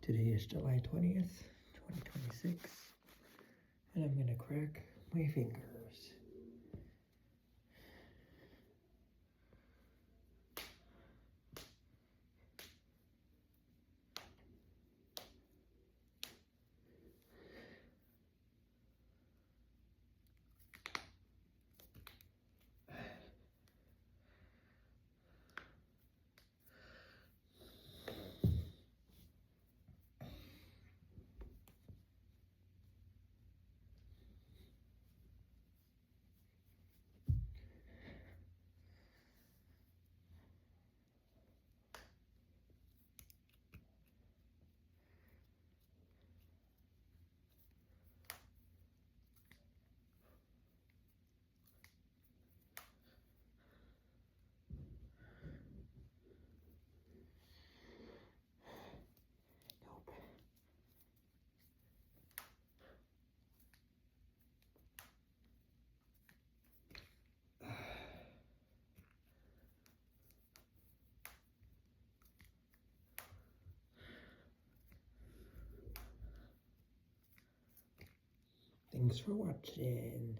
Today is July 20th, 2026, and I'm gonna crack my fingers. Nope. Thanks for watching.